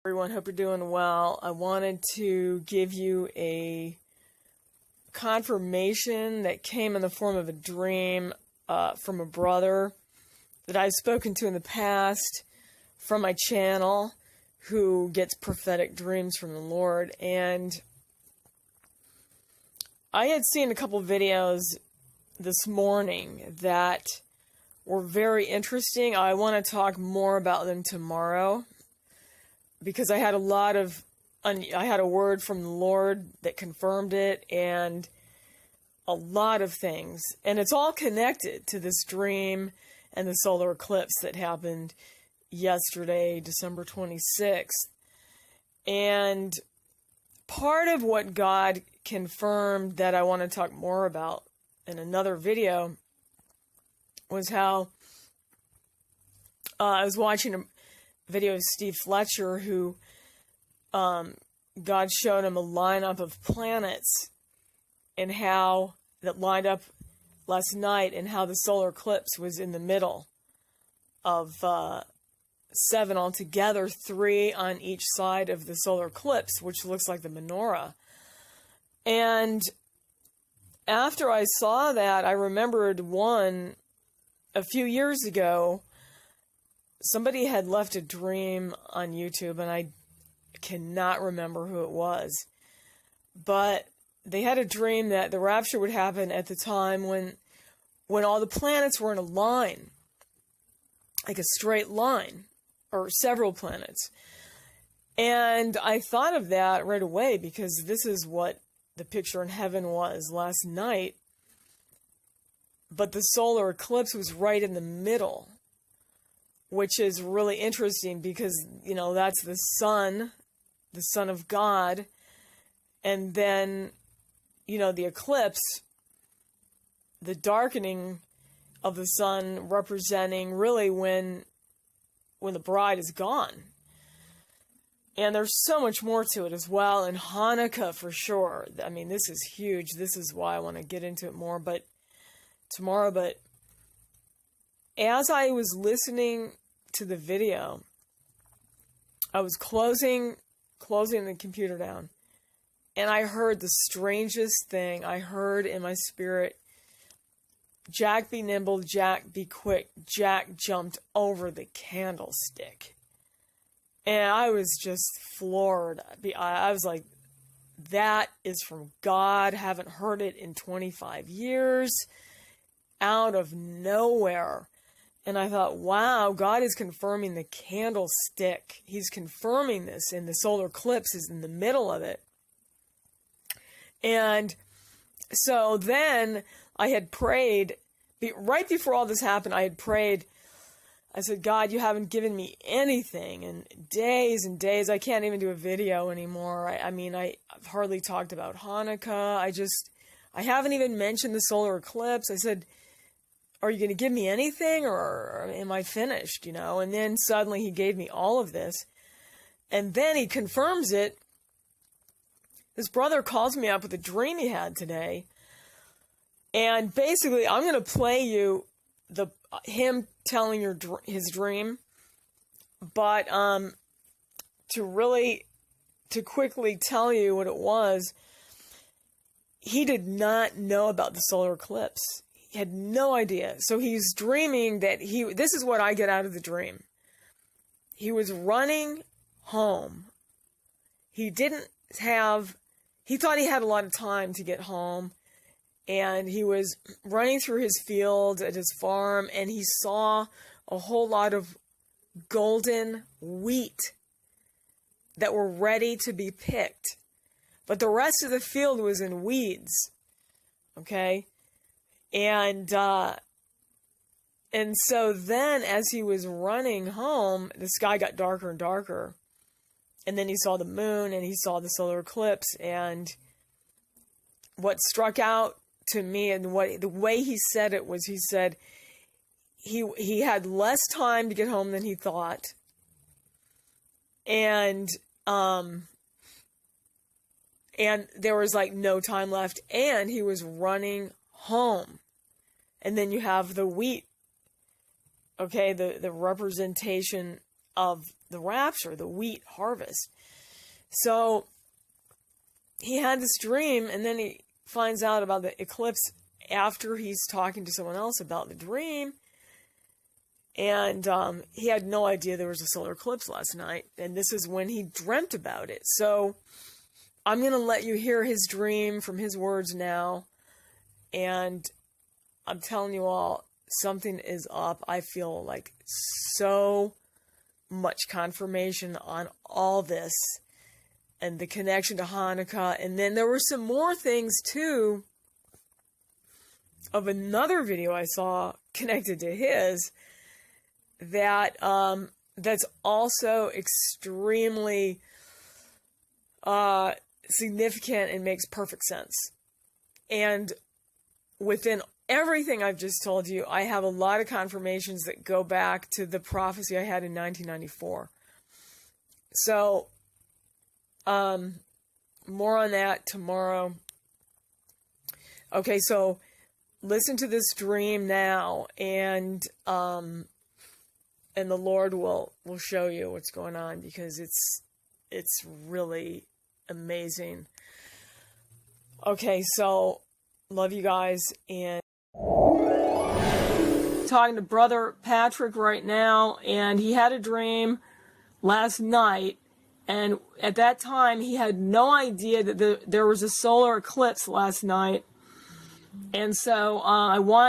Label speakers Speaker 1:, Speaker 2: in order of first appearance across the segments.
Speaker 1: Everyone, hope you're doing well. I wanted to give you a confirmation that came in the form of a dream from a brother that I've spoken to in the past from my channel who gets prophetic dreams from the Lord. And I had seen a couple videos this morning that were very interesting. I want to talk more about them tomorrow, because I had a word from the Lord that confirmed it, and a lot of things. And it's all connected to this dream and the solar eclipse that happened yesterday, December 26th. And part of what God confirmed that I want to talk more about in another video was how I was watching a video of Steve Fletcher, who God showed him a lineup of planets and how that lined up last night, and how the solar eclipse was in the middle of 7 altogether, 3 on each side of the solar eclipse, which looks like the menorah. And after I saw that, I remembered a few years ago, somebody had left a dream on YouTube, and I cannot remember who it was. But they had a dream that the rapture would happen at the time when all the planets were in a line, like a straight line, or several planets. And I thought of that right away, because this is what the picture in heaven was last night. But the solar eclipse was right in the middle, which is really interesting because, that's the Son of God. And then, the eclipse, the darkening of the sun, representing really when the bride is gone. And there's so much more to it as well. And Hanukkah, for sure. I mean, this is huge. This is why I want to get into it more tomorrow. But as I was listening to the video, I was closing the computer down, and I heard the strangest thing. I heard in my spirit, "Jack, be nimble, Jack, be quick." Jack jumped over the candlestick. And I was just floored. I was like, that is from God. Haven't heard it in 25 years. Out of nowhere. And I thought, wow, God is confirming the candlestick. He's confirming this, and the solar eclipse is in the middle of it. And so then I had prayed, right before all this happened, I had prayed. I said, God, you haven't given me anything in days and days. I can't even do a video anymore. I've hardly talked about Hanukkah. I haven't even mentioned the solar eclipse. I said, are you going to give me anything, or am I finished, And then suddenly he gave me all of this. And then he confirms it. His brother calls me up with a dream he had today. And basically, I'm going to play you him telling his dream. But to quickly tell you what it was, he did not know about the solar eclipse. He had no idea. So he's dreaming that this is what I get out of the dream. He was running home. He thought he had a lot of time to get home. And he was running through his fields at his farm, and he saw a whole lot of golden wheat that were ready to be picked. But the rest of the field was in weeds. Okay? And so then as he was running home, the sky got darker and darker. And then he saw the moon, and he saw the solar eclipse. And what struck out to me, and the way he said it was, he said he had less time to get home than he thought. And there was like no time left, and he was running home. And then you have the wheat, okay, the representation of the rapture, the wheat harvest. So he had this dream, and then he finds out about the eclipse after he's talking to someone else about the dream. And he had no idea there was a solar eclipse last night. And this is when he dreamt about it. So I'm going to let you hear his dream from his words now. And I'm telling you all, something is up. I feel like so much confirmation on all this. And the connection to Hanukkah. And then there were some more things, too, of another video I saw connected to his, that that's also extremely significant and makes perfect sense. And within everything I've just told you, I have a lot of confirmations that go back to the prophecy I had in 1994. So, more on that tomorrow. Okay, so listen to this dream now, and the Lord will show you what's going on, because it's really amazing. Okay, so love you guys, and talking to Brother Patrick right now, and he had a dream last night, and at that time he had no idea that there was a solar eclipse last night. And so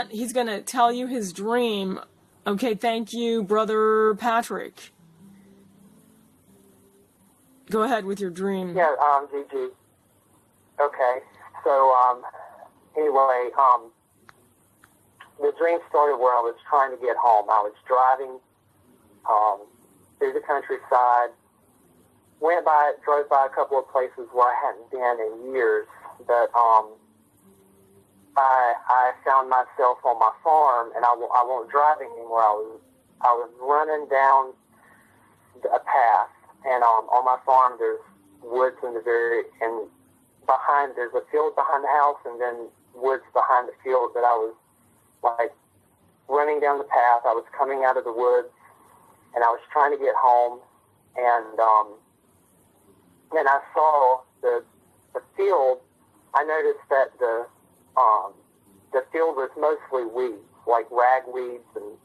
Speaker 1: he's going to tell you his dream. Okay, thank you, Brother Patrick. Go ahead with your dream.
Speaker 2: Yeah, Gigi. Okay, so, anyway, the dream started where I was trying to get home. I was driving, through the countryside, drove by a couple of places where I hadn't been in years, but, I found myself on my farm, and I wasn't driving anymore. I was running down a path, and on my farm there's woods and there's a field behind the house, and then woods behind the field. That I was like running down the path. I was coming out of the woods, and I was trying to get home, and I saw the field. I noticed that the field was mostly weeds, like ragweeds, and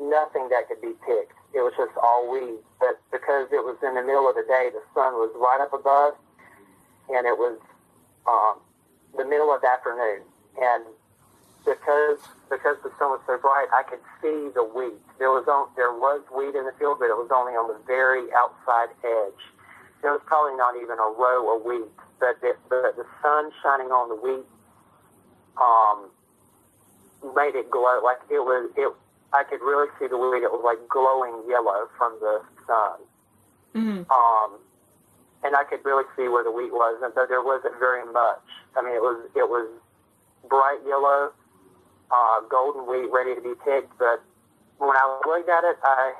Speaker 2: nothing that could be picked. It was just all weeds. But because it was in the middle of the day, the sun was right up above, and it was the middle of the afternoon. And because the sun was so bright, I could see the weeds. There was weed in the field, but it was only on the very outside edge. There was probably not even a row of weeds. But the sun shining on the wheat made it glow. Like I could really see the wheat. It was like glowing yellow from the sun. Mm-hmm. And I could really see where the wheat was, and though there wasn't very much. I mean, it was bright yellow, golden wheat ready to be picked. But when I looked at it, I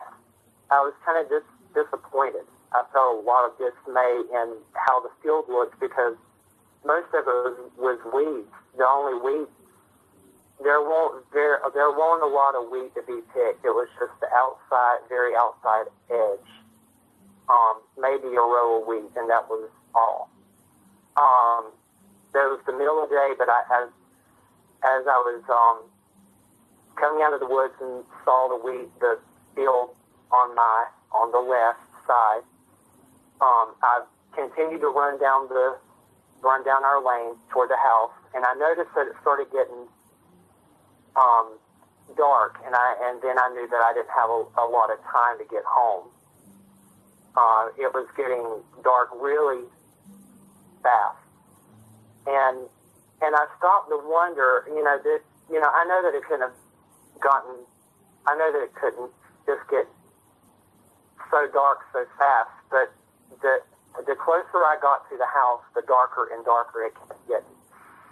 Speaker 2: was kind of disappointed. I felt a lot of dismay in how the field looked, because most of it was weeds. The only wheat, there wasn't a lot of wheat to be picked. It was just the very outside edge. Maybe a row of wheat, and that was all. It was the middle of the day, but as I was coming out of the woods and saw the field on the left side, I continued to run down our lane toward the house, and I noticed that it started getting dark, and then I knew that I didn't have a lot of time to get home. It was getting dark really fast, and I stopped to wonder, I know that it couldn't just get so dark so fast, but the closer I got to the house, the darker and darker it kept getting.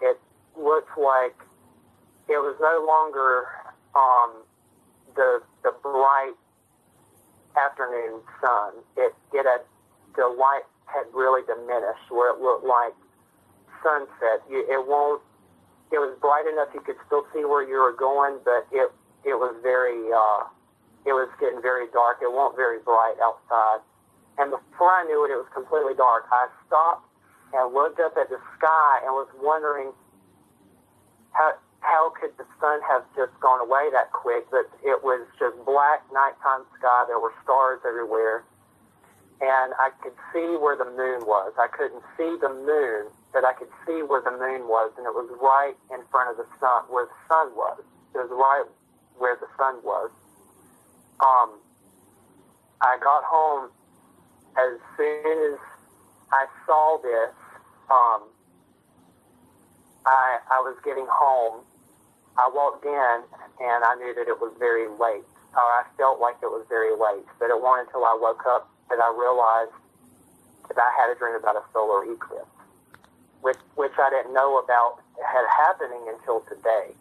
Speaker 2: It looked like it was no longer the bright afternoon sun. The light had really diminished, where it looked like sunset. It was bright enough you could still see where you were going, but it was very it was getting very dark. It wasn't very bright outside. And before I knew it, it was completely dark. I stopped and looked up at the sky and was wondering how could the sun have just gone away that quick? But it was just black nighttime sky. There were stars everywhere. And I could see where the moon was. I couldn't see the moon, but I could see where the moon was, and it was right in front of the sun, where the sun was. It was right where the sun was. I got home as soon as I saw this. I was getting home. I walked in, and I knew that it was very late. Or I felt like it was very late, but it wasn't until I woke up that I realized that I had a dream about a solar eclipse, which I didn't know about had happening until today.